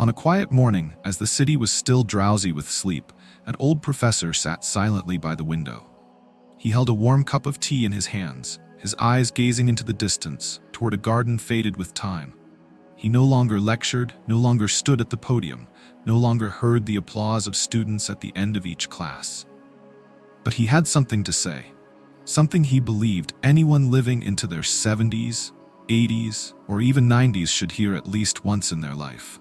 On a quiet morning, as the city was still drowsy with sleep, an old professor sat silently by the window. He held a warm cup of tea in his hands, his eyes gazing into the distance, toward a garden faded with time. He no longer lectured, no longer stood at the podium, no longer heard the applause of students at the end of each class. But he had something to say, something he believed anyone living into their 70s, 80s, or even 90s should hear at least once in their life.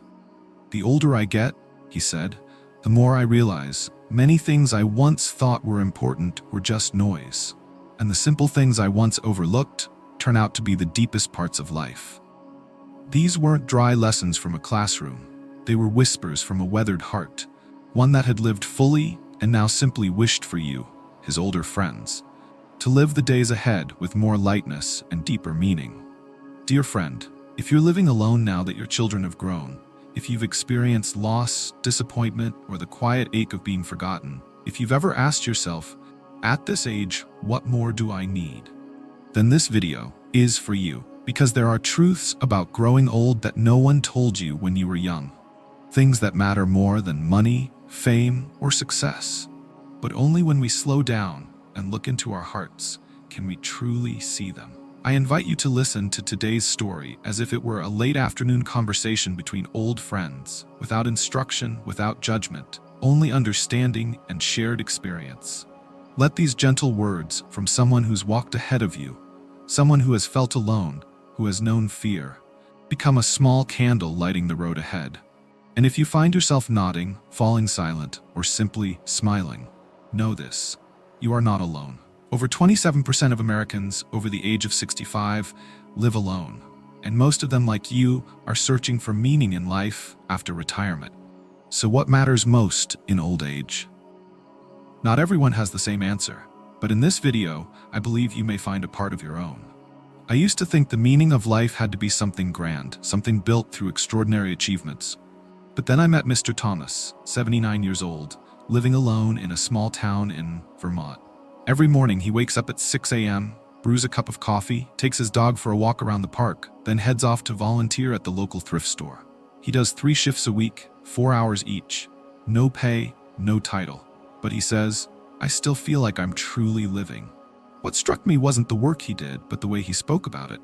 "The older I get," he said, "the more I realize many things I once thought were important were just noise, and the simple things I once overlooked turn out to be the deepest parts of life." These weren't dry lessons from a classroom. They were whispers from a weathered heart, one that had lived fully and now simply wished for you, his older friends, to live the days ahead with more lightness and deeper meaning. Dear friend, if you're living alone now that your children have grown, if you've experienced loss, disappointment, or the quiet ache of being forgotten, if you've ever asked yourself, at this age, what more do I need? Then this video is for you, because there are truths about growing old that no one told you when you were young. Things that matter more than money, fame, or success. But only when we slow down and look into our hearts can we truly see them. I invite you to listen to today's story as if it were a late afternoon conversation between old friends, without instruction, without judgment, only understanding and shared experience. Let these gentle words from someone who's walked ahead of you, someone who has felt alone, who has known fear, become a small candle lighting the road ahead. And if you find yourself nodding, falling silent, or simply smiling, know this: you are not alone. Over 27% of Americans over the age of 65 live alone, and most of them, like you, are searching for meaning in life after retirement. So what matters most in old age? Not everyone has the same answer, but in this video, I believe you may find a part of your own. I used to think the meaning of life had to be something grand, something built through extraordinary achievements. But then I met Mr. Thomas, 79 years old, living alone in a small town in Vermont. Every morning he wakes up at 6 a.m., brews a cup of coffee, takes his dog for a walk around the park, then heads off to volunteer at the local thrift store. He does 3 shifts a week, 4 hours each. No pay, no title. But he says, "I still feel like I'm truly living." What struck me wasn't the work he did, but the way he spoke about it.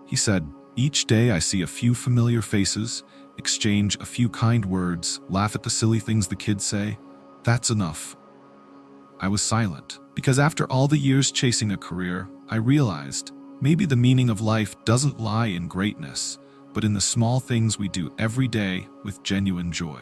He said, "Each day I see a few familiar faces, exchange a few kind words, laugh at the silly things the kids say. That's enough." I was silent, because after all the years chasing a career, I realized maybe the meaning of life doesn't lie in greatness, but in the small things we do every day with genuine joy.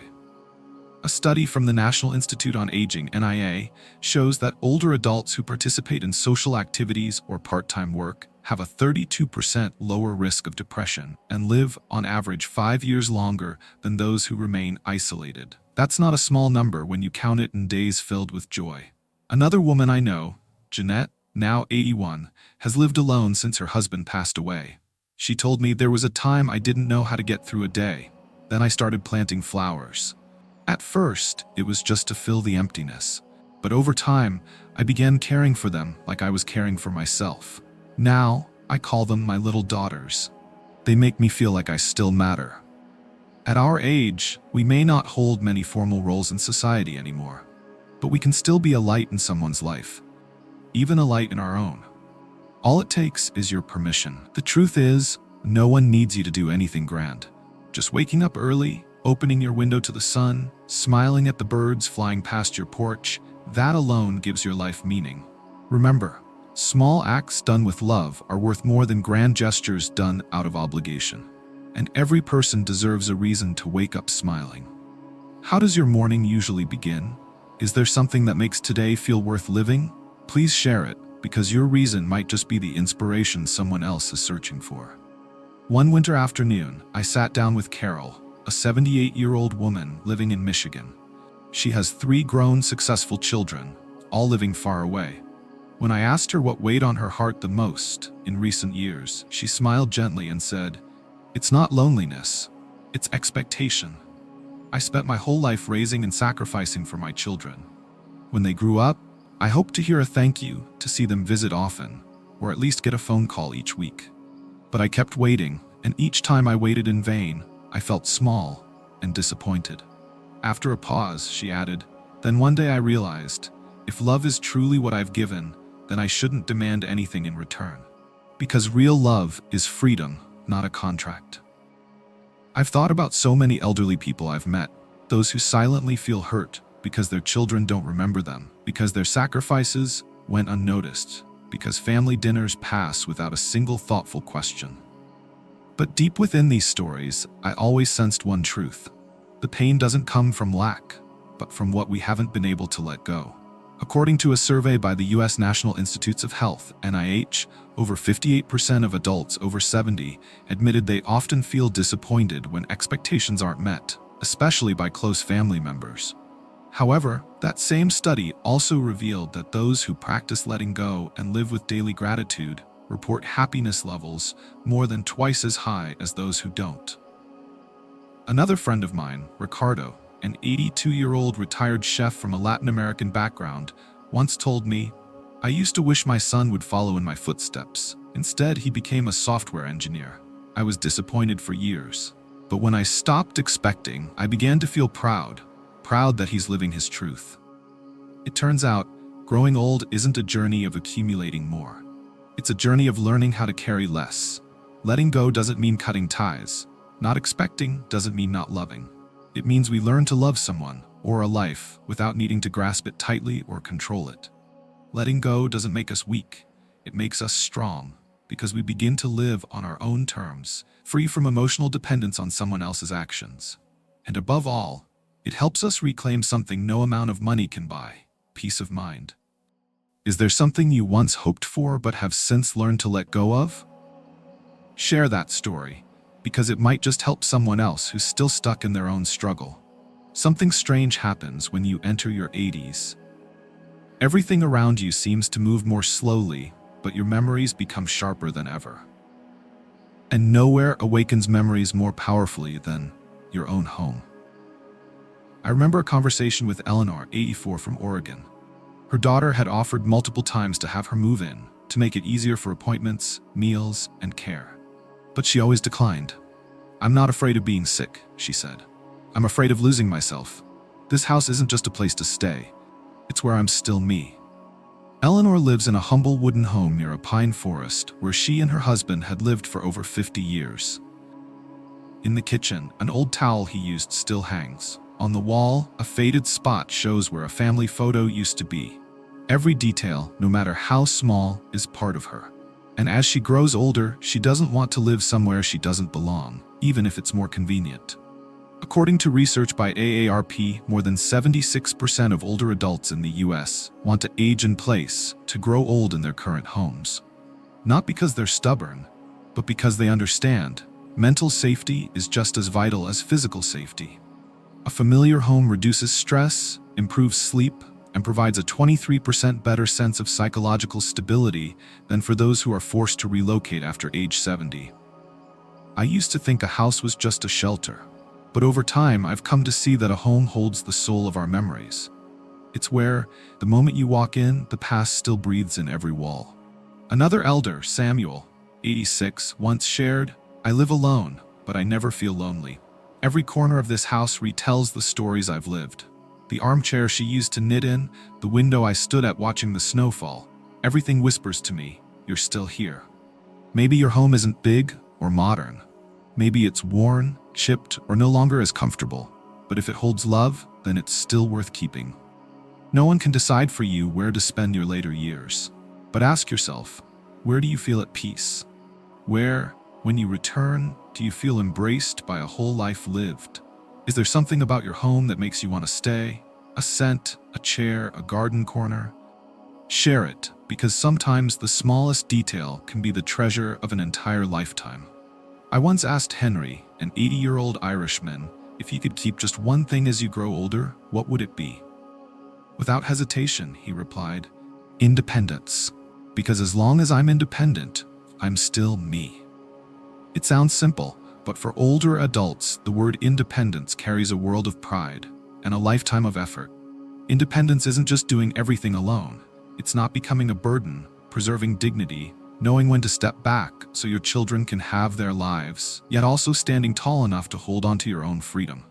A study from the National Institute on Aging, NIA, shows that older adults who participate in social activities or part-time work have a 32% lower risk of depression and live, on average, 5 years longer than those who remain isolated. That's not a small number when you count it in days filled with joy. Another woman I know, Jeanette, now 81, has lived alone since her husband passed away. She told me, "There was a time I didn't know how to get through a day. Then I started planting flowers. At first, it was just to fill the emptiness. But over time, I began caring for them like I was caring for myself. Now, I call them my little daughters. They make me feel like I still matter." At our age, we may not hold many formal roles in society anymore, but we can still be a light in someone's life, even a light in our own. All it takes is your permission. The truth is, no one needs you to do anything grand. Just waking up early, opening your window to the sun, smiling at the birds flying past your porch, that alone gives your life meaning. Remember, small acts done with love are worth more than grand gestures done out of obligation. And every person deserves a reason to wake up smiling. How does your morning usually begin? Is there something that makes today feel worth living? Please share it, because your reason might just be the inspiration someone else is searching for. One winter afternoon, I sat down with Carol, a 78-year-old woman living in Michigan. She has 3 grown, successful children, all living far away. When I asked her what weighed on her heart the most in recent years, she smiled gently and said, "It's not loneliness, it's expectation. I spent my whole life raising and sacrificing for my children. When they grew up, I hoped to hear a thank you, to see them visit often, or at least get a phone call each week. But I kept waiting, and each time I waited in vain, I felt small, and disappointed. After a pause, she added, "Then one day I realized, if love is truly what I've given, then I shouldn't demand anything in return. Because real love is freedom, not a contract." I've thought about so many elderly people I've met, those who silently feel hurt because their children don't remember them, because their sacrifices went unnoticed, because family dinners pass without a single thoughtful question. But deep within these stories, I always sensed one truth. The pain doesn't come from lack, but from what we haven't been able to let go. According to a survey by the U.S. National Institutes of Health, NIH, over 58% of adults over 70 admitted they often feel disappointed when expectations aren't met, especially by close family members. However, that same study also revealed that those who practice letting go and live with daily gratitude report happiness levels more than twice as high as those who don't. Another friend of mine, Ricardo, an 82-year-old retired chef from a Latin American background, once told me, "I used to wish my son would follow in my footsteps. Instead, he became a software engineer. I was disappointed for years. But when I stopped expecting, I began to feel proud that he's living his truth." It turns out, growing old isn't a journey of accumulating more. It's a journey of learning how to carry less. Letting go doesn't mean cutting ties. Not expecting doesn't mean not loving. It means we learn to love someone or a life without needing to grasp it tightly or control it. Letting go doesn't make us weak. It makes us strong because we begin to live on our own terms, free from emotional dependence on someone else's actions. And above all, it helps us reclaim something no amount of money can buy: peace of mind. Is there something you once hoped for but have since learned to let go of? Share that story, because it might just help someone else who's still stuck in their own struggle. Something strange happens when you enter your 80s. Everything around you seems to move more slowly, but your memories become sharper than ever. And nowhere awakens memories more powerfully than your own home. I remember a conversation with Eleanor, 84, from Oregon. Her daughter had offered multiple times to have her move in, to make it easier for appointments, meals, and care. But she always declined. "I'm not afraid of being sick," she said. "I'm afraid of losing myself. This house isn't just a place to stay. It's where I'm still me." Eleanor lives in a humble wooden home near a pine forest where she and her husband had lived for over 50 years. In the kitchen, an old towel he used still hangs. On the wall, a faded spot shows where a family photo used to be. Every detail, no matter how small, is part of her. And as she grows older, she doesn't want to live somewhere she doesn't belong, even if it's more convenient. According to research by AARP, more than 76% of older adults in the US want to age in place, to grow old in their current homes. Not because they're stubborn, but because they understand mental safety is just as vital as physical safety. A familiar home reduces stress, improves sleep, and provides a 23% better sense of psychological stability than for those who are forced to relocate after age 70. I used to think a house was just a shelter, but over time I've come to see that a home holds the soul of our memories. It's where, the moment you walk in, the past still breathes in every wall. Another elder, Samuel, 86, once shared, "I live alone, but I never feel lonely. Every corner of this house retells the stories I've lived. The armchair she used to knit in, the window I stood at watching the snowfall, everything whispers to me, you're still here." Maybe your home isn't big or modern. Maybe it's worn, chipped, or no longer as comfortable. But if it holds love, then it's still worth keeping. No one can decide for you where to spend your later years. But ask yourself, where do you feel at peace? Where, when you return, do you feel embraced by a whole life lived? Is there something about your home that makes you want to stay? A scent, a chair, a garden corner? Share it, because sometimes the smallest detail can be the treasure of an entire lifetime. I once asked Henry, an 80-year-old Irishman, if he could keep just one thing as you grow older, what would it be? Without hesitation, he replied, "Independence. Because as long as I'm independent, I'm still me." It sounds simple, but for older adults, the word independence carries a world of pride and a lifetime of effort. Independence isn't just doing everything alone. It's not becoming a burden, preserving dignity, knowing when to step back so your children can have their lives, yet also standing tall enough to hold on to your own freedom.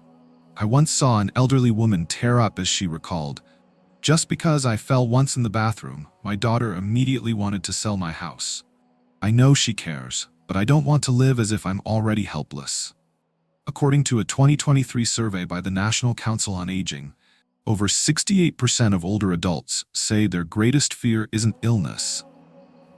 I once saw an elderly woman tear up as she recalled, "Just because I fell once in the bathroom, my daughter immediately wanted to sell my house. I know she cares, but I don't want to live as if I'm already helpless." According to a 2023 survey by the National Council on Aging, over 68% of older adults say their greatest fear isn't illness,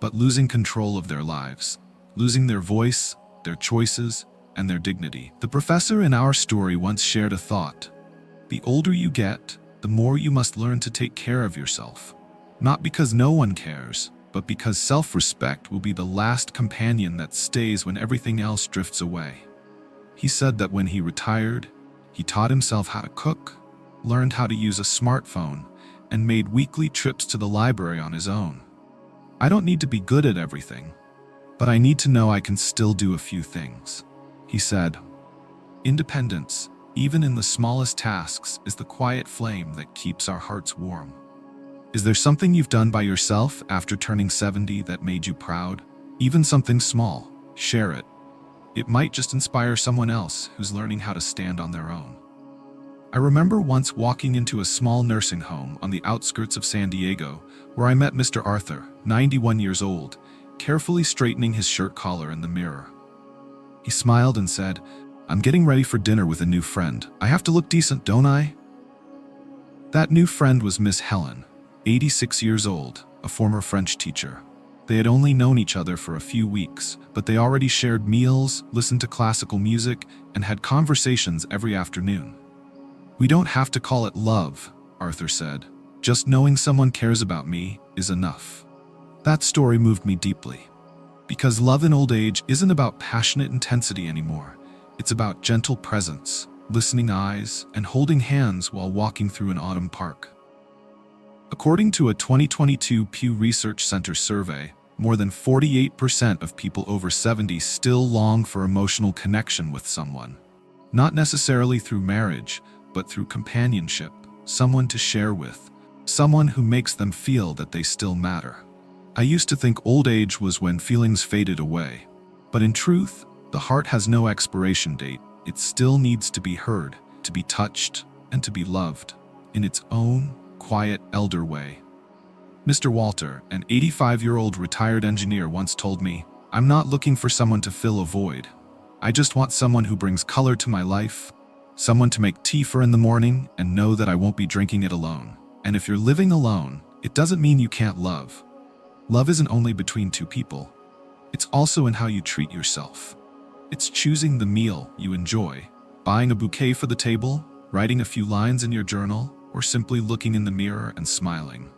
but losing control of their lives, losing their voice, their choices, and their dignity. The professor in our story once shared a thought: the older you get, the more you must learn to take care of yourself. Not because no one cares, but because self-respect will be the last companion that stays when everything else drifts away. He said that when he retired, he taught himself how to cook, learned how to use a smartphone, and made weekly trips to the library on his own. "I don't need to be good at everything, but I need to know I can still do a few things," he said. Independence, even in the smallest tasks, is the quiet flame that keeps our hearts warm. Is there something you've done by yourself after turning 70 that made you proud? Even something small, share it. It might just inspire someone else who's learning how to stand on their own. I remember once walking into a small nursing home on the outskirts of San Diego, where I met Mr. Arthur, 91 years old, carefully straightening his shirt collar in the mirror. He smiled and said, "I'm getting ready for dinner with a new friend. I have to look decent, don't I?" That new friend was Miss Helen, 86 years old, a former French teacher. They had only known each other for a few weeks, but they already shared meals, listened to classical music, and had conversations every afternoon. "We don't have to call it love," Arthur said. "Just knowing someone cares about me is enough." That story moved me deeply. Because love in old age isn't about passionate intensity anymore. It's about gentle presence, listening eyes, and holding hands while walking through an autumn park. According to a 2022 Pew Research Center survey, more than 48% of people over 70 still long for emotional connection with someone. Not necessarily through marriage, but through companionship, someone to share with, someone who makes them feel that they still matter. I used to think old age was when feelings faded away, but in truth, the heart has no expiration date. It still needs to be heard, to be touched, and to be loved, in its own quiet elder way. Mr. Walter, an 85-year-old retired engineer, once told me, "I'm not looking for someone to fill a void. I just want someone who brings color to my life, someone to make tea for in the morning and know that I won't be drinking it alone." And if you're living alone, it doesn't mean you can't love. Love isn't only between two people. It's also in how you treat yourself. It's choosing the meal you enjoy, buying a bouquet for the table, writing a few lines in your journal, or simply looking in the mirror and smiling.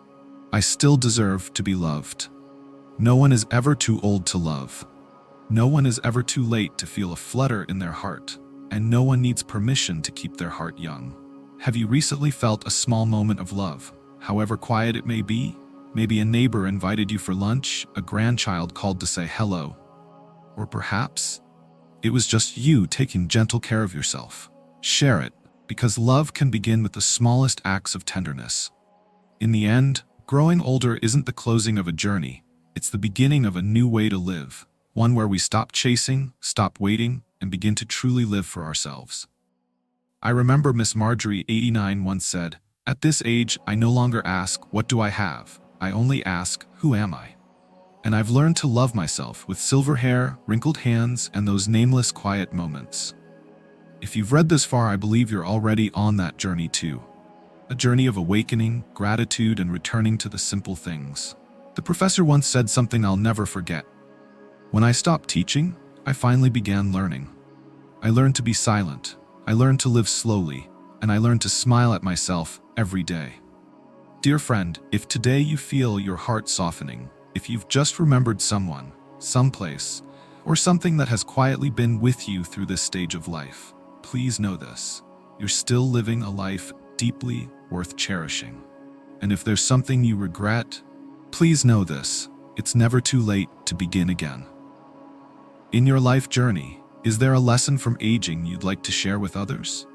I still deserve to be loved. No one is ever too old to love. No one is ever too late to feel a flutter in their heart, and no one needs permission to keep their heart young. Have you recently felt a small moment of love, however quiet it may be? Maybe a neighbor invited you for lunch, a grandchild called to say hello. Or perhaps it was just you taking gentle care of yourself. Share it, because love can begin with the smallest acts of tenderness. In the end, growing older isn't the closing of a journey. It's the beginning of a new way to live, one where we stop chasing, stop waiting, and begin to truly live for ourselves. I remember Miss Marjorie, 89, once said, "At this age, I no longer ask, 'What do I have?' I only ask, 'Who am I?' And I've learned to love myself with silver hair, wrinkled hands, and those nameless quiet moments." If you've read this far, I believe you're already on that journey too. A journey of awakening, gratitude, and returning to the simple things. The professor once said something I'll never forget. "When I stopped teaching, I finally began learning. I learned to be silent, I learned to live slowly, and I learned to smile at myself every day." Dear friend, if today you feel your heart softening, if you've just remembered someone, someplace, or something that has quietly been with you through this stage of life, please know this: you're still living a life deeply worth cherishing. And if there's something you regret, please know this: it's never too late to begin again. In your life journey, is there a lesson from aging you'd like to share with others?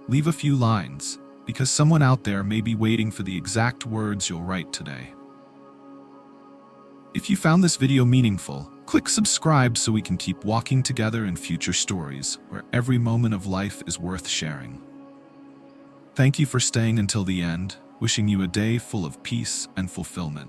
Leave a few lines, because someone out there may be waiting for the exact words you'll write today. If you found this video meaningful, click subscribe so we can keep walking together in future stories where every moment of life is worth sharing. Thank you for staying until the end, wishing you a day full of peace and fulfillment.